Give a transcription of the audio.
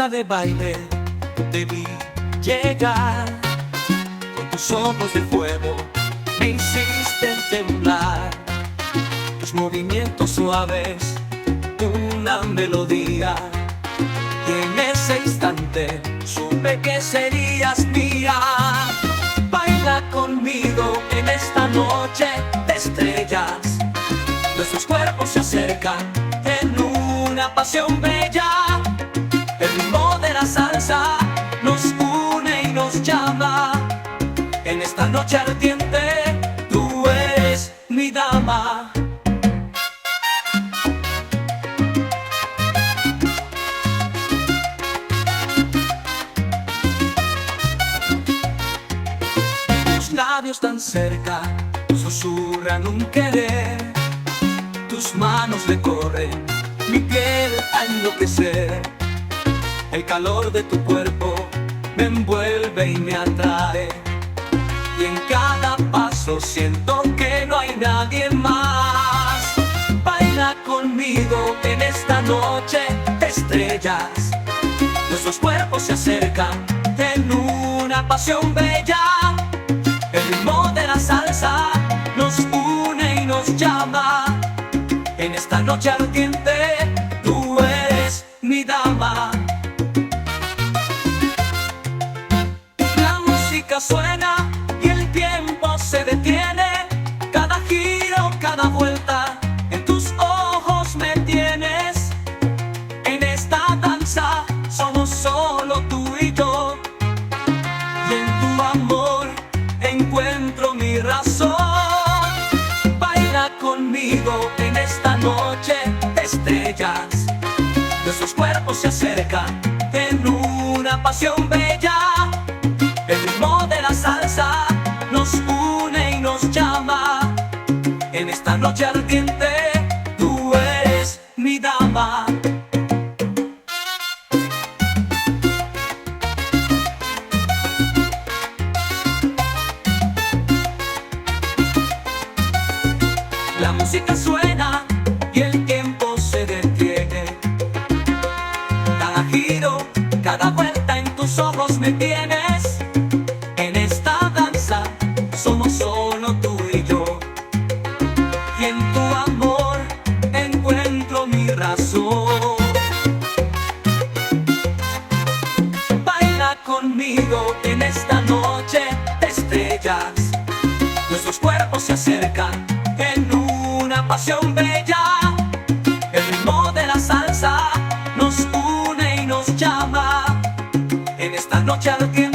pista de baile te vi llegar, con tus ojos de fuego me hiciste temblar, tus movimientos suaves, una melodía, y en ese instante supe que serías mía. Baila conmigo en esta noche de estrellas, nuestros cuerpos se acercan en una pasión bella. El ritmo de la salsa nos une y nos llama. En esta noche ardiente tú eres mi dama. Tus labios tan cerca susurran un querer, tus manos recorren mi piel a enloquecer. El calor de tu cuerpo me envuelve y me atrae, y en cada paso siento que no hay nadie más. Baila conmigo en esta noche de estrellas, nuestros cuerpos se acercan en una pasión bella. El ritmo de la salsa nos une y nos llama. En esta noche ardiente tú eres mi dama. La música suena y el tiempo se detiene. Cada giro, cada vuelta, en tus ojos me tienes. En esta danza somos solo tú y yo, y en tu amor encuentro mi razón. Baila conmigo en esta noche de estrellas, nuestros cuerpos se acercan en una pasión bella. El ritmo de la salsa nos une y nos llama. En esta noche ardiente tú eres mi dama. La música suena y el tiempo se detiene. Cada giro, cada vuelta, en tus ojos me tienes. En esta danza somos solo tú y yo, y en tu amor encuentro mi razón. Baila conmigo en esta noche de estrellas, nuestros cuerpos se acercan en una pasión bella. El ritmo de la salsa nos une y nos llama. En esta noche ardiente